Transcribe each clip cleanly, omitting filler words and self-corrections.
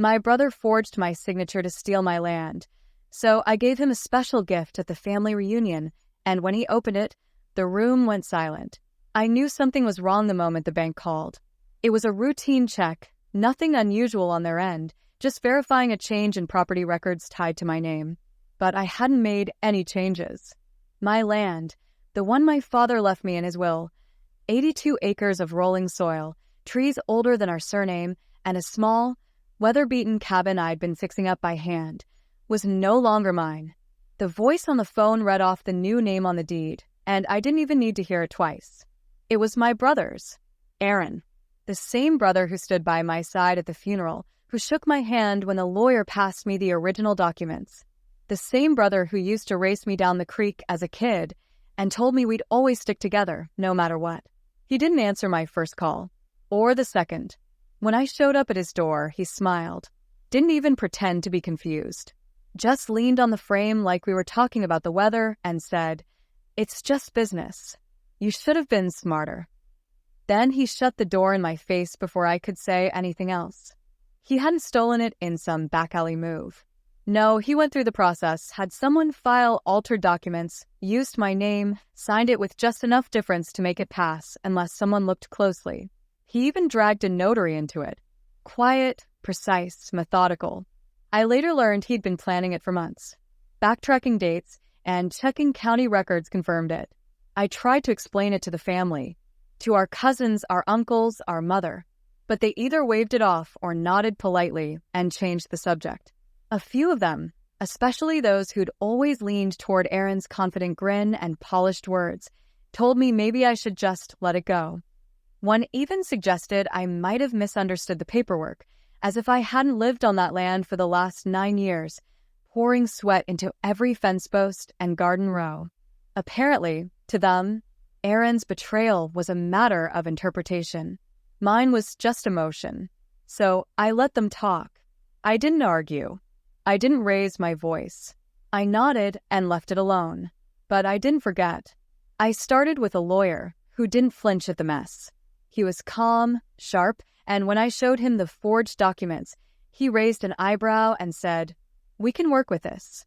My brother forged my signature to steal my land, so I gave him a special gift at the family reunion, and when he opened it, the room went silent. I knew something was wrong the moment the bank called. It was a routine check, nothing unusual on their end, just verifying a change in property records tied to my name. But I hadn't made any changes. My land, the one my father left me in his will, 82 acres of rolling soil, trees older than our surname, and a small, weather-beaten cabin I'd been fixing up by hand, was no longer mine. The voice on the phone read off the new name on the deed, and I didn't even need to hear it twice. It was my brother's, Aaron, the same brother who stood by my side at the funeral, who shook my hand when the lawyer passed me the original documents. The same brother who used to race me down the creek as a kid and told me we'd always stick together, no matter what. He didn't answer my first call, or the second. When I showed up at his door, he smiled, didn't even pretend to be confused, just leaned on the frame like we were talking about the weather and said, "It's just business. You should have been smarter." Then he shut the door in my face before I could say anything else. He hadn't stolen it in some back alley move. No, he went through the process, had someone file altered documents, used my name, signed it with just enough difference to make it pass unless someone looked closely. He even dragged a notary into it. Quiet, precise, methodical. I later learned he'd been planning it for months. Backtracking dates and checking county records confirmed it. I tried to explain it to the family, to our cousins, our uncles, our mother, but they either waved it off or nodded politely and changed the subject. A few of them, especially those who'd always leaned toward Aaron's confident grin and polished words, told me maybe I should just let it go. One even suggested I might have misunderstood the paperwork, as if I hadn't lived on that land for the last 9 years, pouring sweat into every fence post and garden row. Apparently, to them, Aaron's betrayal was a matter of interpretation. Mine was just emotion. So I let them talk. I didn't argue. I didn't raise my voice. I nodded and left it alone. But I didn't forget. I started with a lawyer who didn't flinch at the mess. He was calm, sharp, and when I showed him the forged documents, he raised an eyebrow and said, "We can work with this."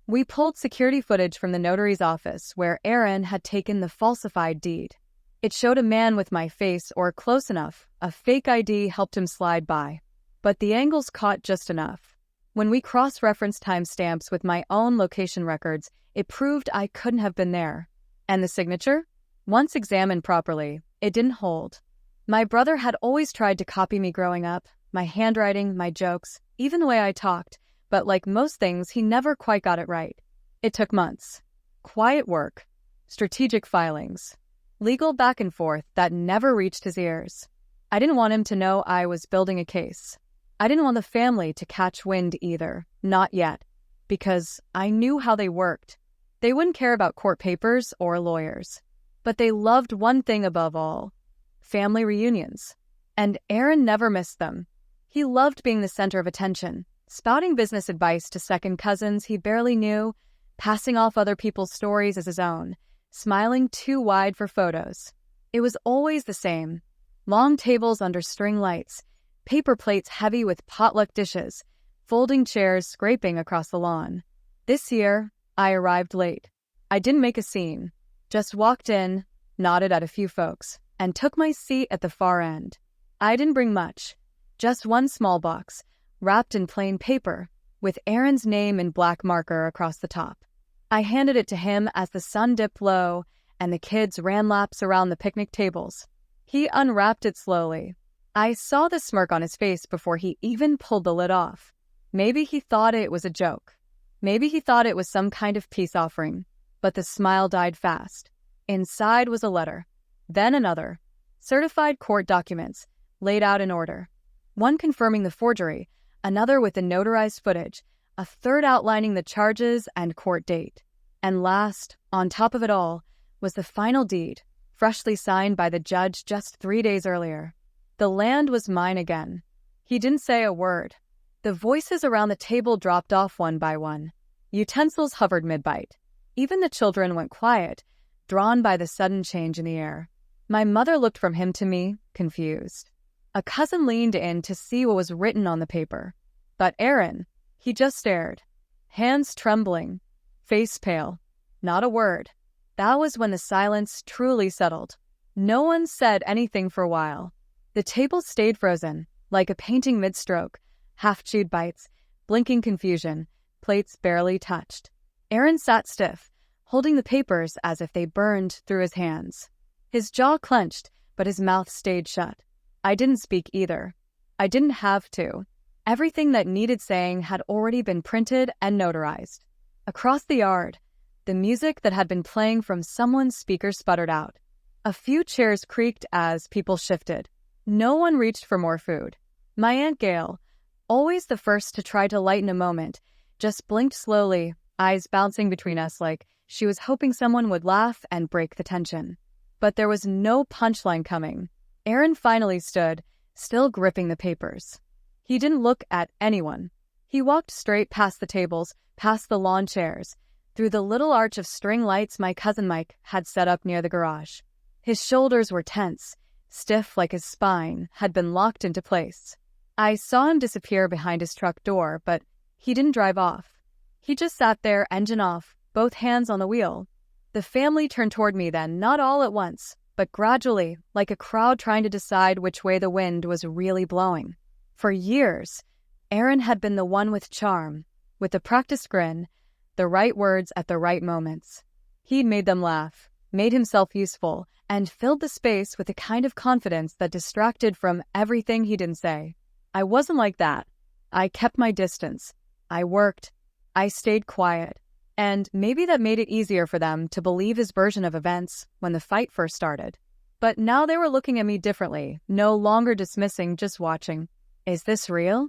We pulled security footage from the notary's office where Aaron had taken the falsified deed. It showed a man with my face, or close enough. A fake ID helped him slide by. But the angles caught just enough. When we cross-referenced timestamps with my own location records, it proved I couldn't have been there. And the signature? Once examined properly, it didn't hold. My brother had always tried to copy me growing up, my handwriting, my jokes, even the way I talked, but like most things, he never quite got it right. It took months. Quiet work, strategic filings, legal back and forth that never reached his ears. I didn't want him to know I was building a case. I didn't want the family to catch wind either, not yet, because I knew how they worked. They wouldn't care about court papers or lawyers, but they loved one thing above all: family reunions. And Aaron never missed them. He loved being the center of attention, spouting business advice to second cousins he barely knew, passing off other people's stories as his own, smiling too wide for photos. It was always the same. Long tables under string lights, paper plates heavy with potluck dishes, folding chairs scraping across the lawn. This year, I arrived late. I didn't make a scene, just walked in, nodded at a few folks, and took my seat at the far end. I didn't bring much, just one small box, wrapped in plain paper, with Aaron's name in black marker across the top. I handed it to him as the sun dipped low and the kids ran laps around the picnic tables. He unwrapped it slowly. I saw the smirk on his face before he even pulled the lid off. Maybe he thought it was a joke. Maybe he thought it was some kind of peace offering. But the smile died fast. Inside was a letter. Then another. Certified court documents, laid out in order. One confirming the forgery, another with the notarized footage, a third outlining the charges and court date. And last, on top of it all, was the final deed, freshly signed by the judge just 3 days earlier. The land was mine again. He didn't say a word. The voices around the table dropped off one by one. Utensils hovered mid-bite. Even the children went quiet, drawn by the sudden change in the air. My mother looked from him to me, confused. A cousin leaned in to see what was written on the paper. But Aaron, he just stared, hands trembling, face pale, not a word. That was when the silence truly settled. No one said anything for a while. The table stayed frozen, like a painting mid-stroke, half-chewed bites, blinking confusion, plates barely touched. Aaron sat stiff, holding the papers as if they burned through his hands. His jaw clenched, but his mouth stayed shut. I didn't speak either. I didn't have to. Everything that needed saying had already been printed and notarized. Across the yard, the music that had been playing from someone's speaker sputtered out. A few chairs creaked as people shifted. No one reached for more food. My Aunt Gail, always the first to try to lighten a moment, just blinked slowly, eyes bouncing between us like she was hoping someone would laugh and break the tension. But there was no punchline coming. Aaron finally stood, still gripping the papers. He didn't look at anyone. He walked straight past the tables, past the lawn chairs, through the little arch of string lights my cousin Mike had set up near the garage. His shoulders were tense, stiff like his spine had been locked into place. I saw him disappear behind his truck door, but he didn't drive off. He just sat there, engine off, both hands on the wheel. The family turned toward me then, not all at once, but gradually, like a crowd trying to decide which way the wind was really blowing. For years, Aaron had been the one with charm, with the practiced grin, the right words at the right moments. He'd made them laugh, made himself useful, and filled the space with a kind of confidence that distracted from everything he didn't say. I wasn't like that. I kept my distance. I worked. I stayed quiet. And maybe that made it easier for them to believe his version of events when the fight first started. But now they were looking at me differently, no longer dismissing, just watching. "Is this real?"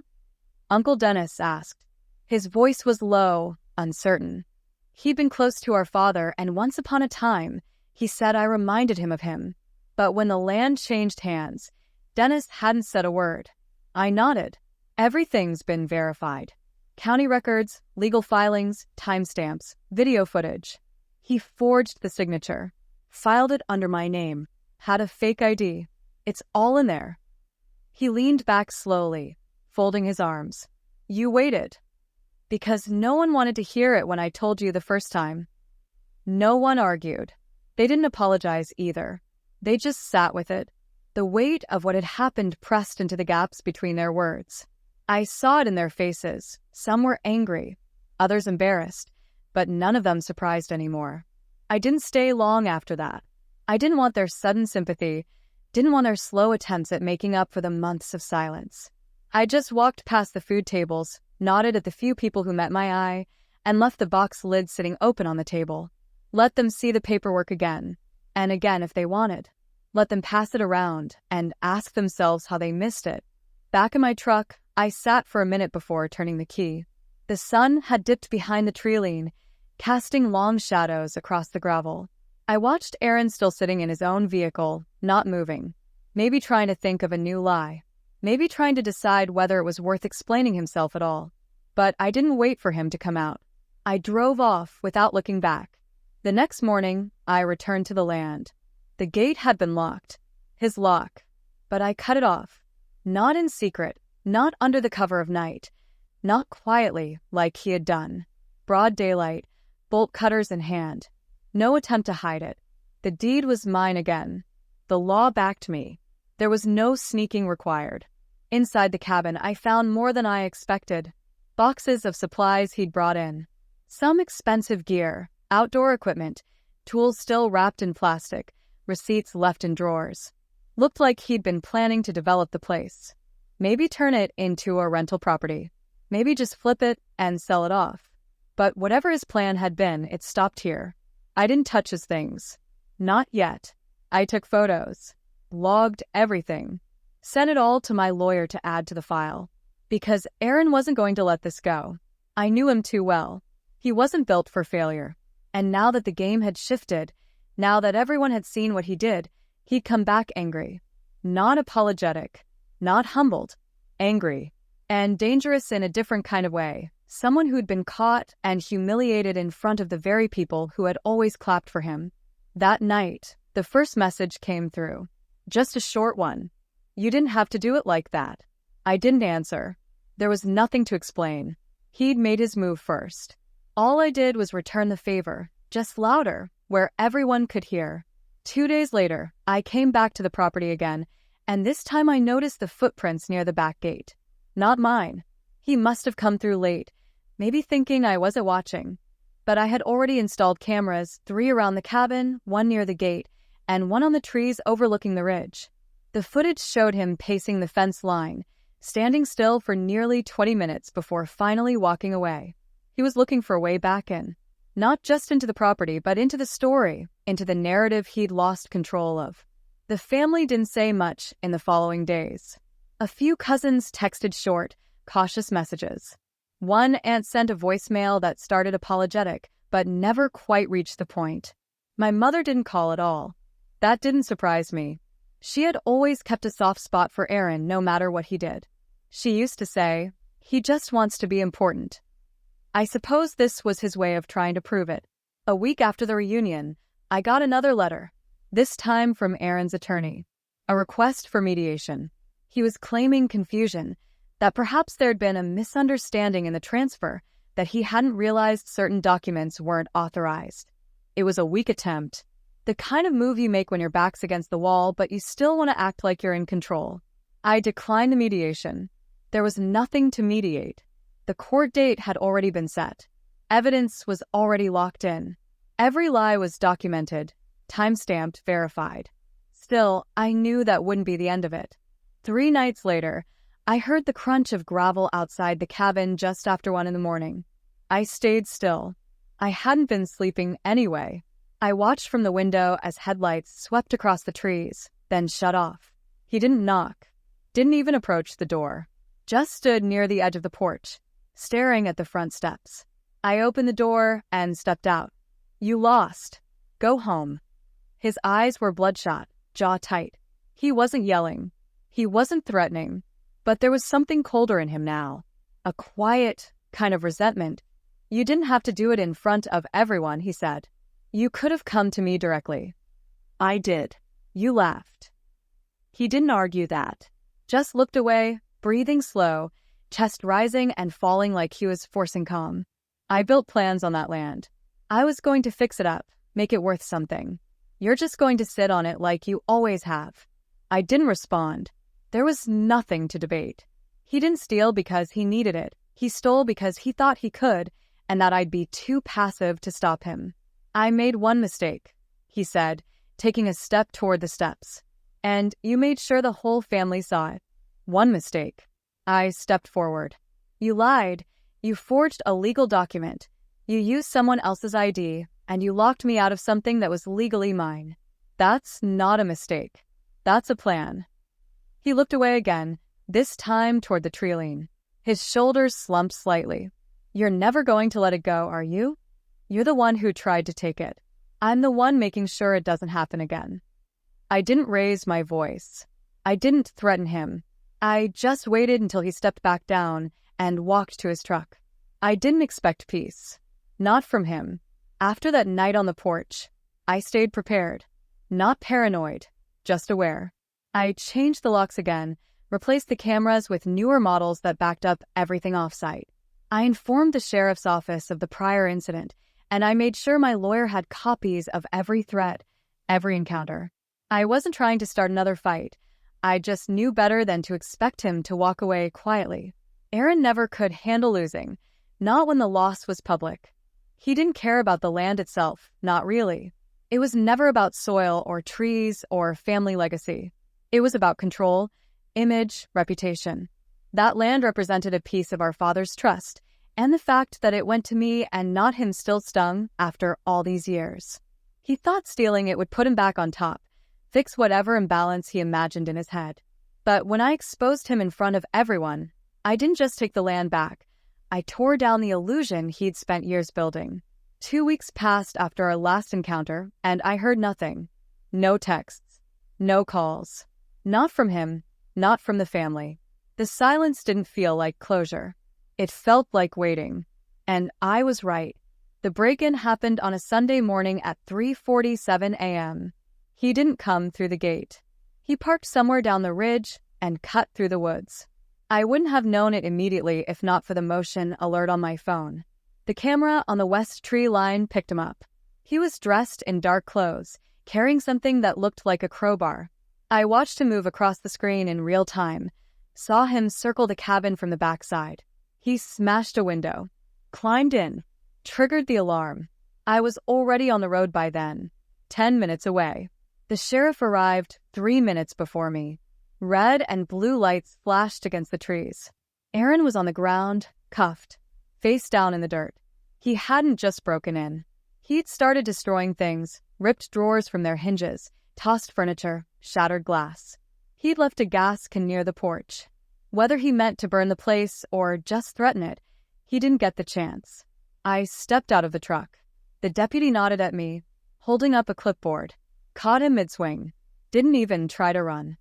Uncle Dennis asked. His voice was low, uncertain. He'd been close to our father, and once upon a time, he said I reminded him of him. But when the land changed hands, Dennis hadn't said a word. I nodded. Everything's been verified. County records, legal filings, timestamps, video footage. He forged the signature, filed it under my name, had a fake ID. It's all in there. He leaned back slowly, folding his arms. You waited. Because no one wanted to hear it when I told you the first time. No one argued. They didn't apologize either. They just sat with it. The weight of what had happened pressed into the gaps between their words. I saw it in their faces. Some were angry, others embarrassed, but none of them surprised anymore. I didn't stay long after that. I didn't want their sudden sympathy, didn't want their slow attempts at making up for the months of silence. I just walked past the food tables, nodded at the few people who met my eye, and left the box lid sitting open on the table. Let them see the paperwork again, and again if they wanted. Let them pass it around and ask themselves how they missed it. Back in my truck, I sat for a minute before turning the key. The sun had dipped behind the tree lean, casting long shadows across the gravel. I watched Aaron still sitting in his own vehicle, not moving, maybe trying to think of a new lie, maybe trying to decide whether it was worth explaining himself at all. But I didn't wait for him to come out. I drove off without looking back. The next morning, I returned to the land. The gate had been locked, his lock, but I cut it off, not in secret, not under the cover of night, not quietly like he had done. Broad daylight, bolt cutters in hand. No attempt to hide it. The deed was mine again. The law backed me. There was no sneaking required. Inside the cabin, I found more than I expected. Boxes of supplies he'd brought in. Some expensive gear, outdoor equipment, tools still wrapped in plastic, receipts left in drawers. Looked like he'd been planning to develop the place. Maybe turn it into a rental property. Maybe just flip it and sell it off. But whatever his plan had been, it stopped here. I didn't touch his things. Not yet. I took photos, logged everything, sent it all to my lawyer to add to the file. Because Aaron wasn't going to let this go. I knew him too well. He wasn't built for failure. And now that the game had shifted, now that everyone had seen what he did, he'd come back angry. Not apologetic. Not humbled, angry, and dangerous in a different kind of way. Someone who'd been caught and humiliated in front of the very people who had always clapped for him. That night, the first message came through. Just a short one. You didn't have to do it like that. I didn't answer. There was nothing to explain. He'd made his move first. All I did was return the favor, just louder, where everyone could hear. 2 days later, I came back to the property again, and this time I noticed the footprints near the back gate. Not mine. He must have come through late, maybe thinking I wasn't watching. But I had already installed cameras, 3 around the cabin, 1 near the gate, and 1 on the trees overlooking the ridge. The footage showed him pacing the fence line, standing still for nearly 20 minutes before finally walking away. He was looking for a way back in. Not just into the property, but into the story, into the narrative he'd lost control of. The family didn't say much in the following days. A few cousins texted short, cautious messages. One aunt sent a voicemail that started apologetic, but never quite reached the point. My mother didn't call at all. That didn't surprise me. She had always kept a soft spot for Aaron no matter what he did. She used to say, "He just wants to be important." I suppose this was his way of trying to prove it. A week after the reunion, I got another letter, this time from Aaron's attorney. A request for mediation. He was claiming confusion, that perhaps there'd been a misunderstanding in the transfer, that he hadn't realized certain documents weren't authorized. It was a weak attempt. The kind of move you make when your back's against the wall, but you still want to act like you're in control. I declined the mediation. There was nothing to mediate. The court date had already been set. Evidence was already locked in. Every lie was documented, time-stamped, verified. Still, I knew that wouldn't be the end of it. 3 nights later, I heard the crunch of gravel outside the cabin just after 1 in the morning. I stayed still. I hadn't been sleeping anyway. I watched from the window as headlights swept across the trees, then shut off. He didn't knock, didn't even approach the door, just stood near the edge of the porch, staring at the front steps. I opened the door and stepped out. "You lost. Go home." His eyes were bloodshot, jaw tight. He wasn't yelling. He wasn't threatening. But there was something colder in him now. A quiet kind of resentment. "You didn't have to do it in front of everyone," he said. "You could have come to me directly." "I did." "You laughed." He didn't argue that. Just looked away, breathing slow, chest rising and falling like he was forcing calm. "I built plans on that land. I was going to fix it up, make it worth something. You're just going to sit on it like you always have." I didn't respond. There was nothing to debate. He didn't steal because he needed it. He stole because he thought he could, and that I'd be too passive to stop him. "I made one mistake," he said, taking a step toward the steps. "And you made sure the whole family saw it." "One mistake." I stepped forward. "You lied. You forged a legal document. You used someone else's ID, and you locked me out of something that was legally mine. That's not a mistake. That's a plan." He looked away again, this time toward the treeline. His shoulders slumped slightly. "You're never going to let it go, are you? You're the one who tried to take it. I'm the one making sure it doesn't happen again." I didn't raise my voice. I didn't threaten him. I just waited until he stepped back down and walked to his truck. I didn't expect peace. Not from him. After that night on the porch, I stayed prepared. Not paranoid, just aware. I changed the locks again, replaced the cameras with newer models that backed up everything off-site. I informed the sheriff's office of the prior incident, and I made sure my lawyer had copies of every threat, every encounter. I wasn't trying to start another fight. I just knew better than to expect him to walk away quietly. Aaron never could handle losing, not when the loss was public. He didn't care about the land itself, not really. It was never about soil or trees or family legacy. It was about control, image, reputation. That land represented a piece of our father's trust, and the fact that it went to me and not him still stung after all these years. He thought stealing it would put him back on top, fix whatever imbalance he imagined in his head. But when I exposed him in front of everyone, I didn't just take the land back. I tore down the illusion he'd spent years building. 2 weeks passed after our last encounter, and I heard nothing. No texts. No calls. Not from him, not from the family. The silence didn't feel like closure. It felt like waiting. And I was right. The break-in happened on a Sunday morning at 3:47 a.m. He didn't come through the gate. He parked somewhere down the ridge and cut through the woods. I wouldn't have known it immediately if not for the motion alert on my phone. The camera on the west tree line picked him up. He was dressed in dark clothes, carrying something that looked like a crowbar. I watched him move across the screen in real time, saw him circle the cabin from the backside. He smashed a window, climbed in, triggered the alarm. I was already on the road by then, 10 minutes away. The sheriff arrived 3 minutes before me. Red and blue lights flashed against the trees. Aaron was on the ground, cuffed, face down in the dirt. He hadn't just broken in. He'd started destroying things, ripped drawers from their hinges, tossed furniture, shattered glass. He'd left a gas can near the porch. Whether he meant to burn the place or just threaten it, he didn't get the chance. I stepped out of the truck. The deputy nodded at me, holding up a clipboard, caught him mid-swing, didn't even try to run.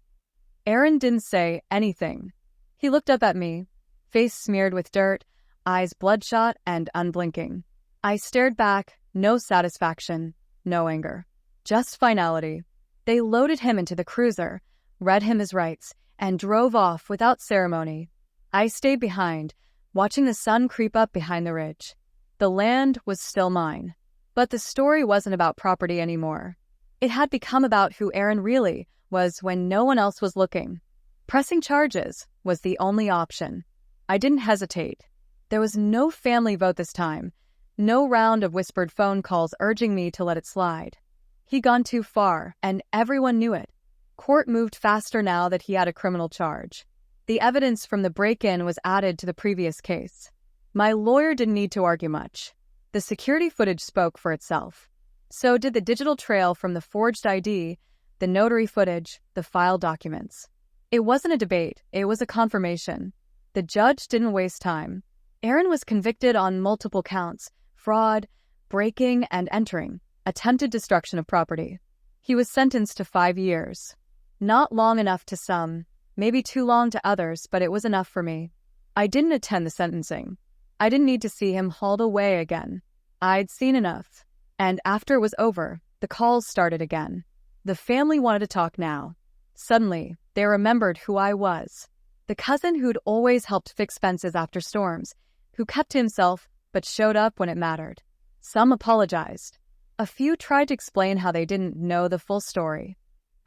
Aaron didn't say anything. He looked up at me, face smeared with dirt, eyes bloodshot and unblinking. I stared back, no satisfaction, no anger, just finality. They loaded him into the cruiser, read him his rights, and drove off without ceremony. I stayed behind, watching the sun creep up behind the ridge. The land was still mine. But the story wasn't about property anymore. It had become about who Aaron really was when no one else was looking. Pressing charges was the only option. I didn't hesitate. There was no family vote this time, no round of whispered phone calls urging me to let it slide. He'd gone too far, and everyone knew it. Court moved faster now that he had a criminal charge. The evidence from the break-in was added to the previous case. My lawyer didn't need to argue much. The security footage spoke for itself. So did the digital trail from the forged ID, the notary footage, the file documents. It wasn't a debate, it was a confirmation. The judge didn't waste time. Aaron was convicted on multiple counts: fraud, breaking and entering, attempted destruction of property. He was sentenced to 5 years. Not long enough to some, maybe too long to others, but it was enough for me. I didn't attend the sentencing. I didn't need to see him hauled away again. I'd seen enough. And after it was over, the calls started again. The family wanted to talk now. Suddenly, they remembered who I was. The cousin who'd always helped fix fences after storms, who kept to himself but showed up when it mattered. Some apologized. A few tried to explain how they didn't know the full story.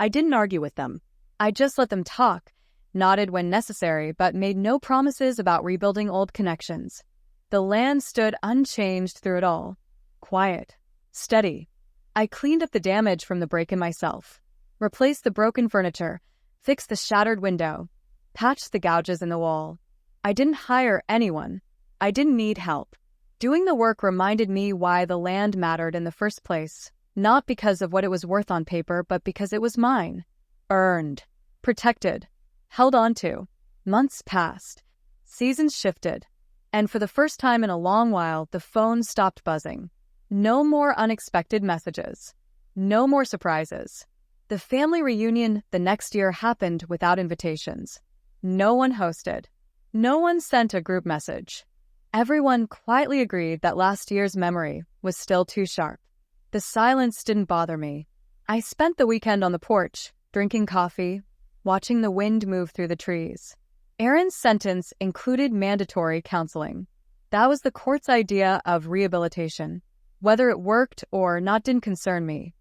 I didn't argue with them. I just let them talk, nodded when necessary, but made no promises about rebuilding old connections. The land stood unchanged through it all. Quiet. Steady. I cleaned up the damage from the break-in myself. Replaced the broken furniture. Fixed the shattered window. Patched the gouges in the wall. I didn't hire anyone. I didn't need help. Doing the work reminded me why the land mattered in the first place. Not because of what it was worth on paper, but because it was mine. Earned. Protected. Held on to. Months passed. Seasons shifted. And for the first time in a long while, the phone stopped buzzing. No more unexpected messages. No more surprises. The family reunion the next year happened without invitations. No one hosted. No one sent a group message. Everyone quietly agreed that last year's memory was still too sharp. The silence didn't bother me. I spent the weekend on the porch, drinking coffee, watching the wind move through the trees. Aaron's sentence included mandatory counseling. That was the court's idea of rehabilitation. Whether it worked or not didn't concern me.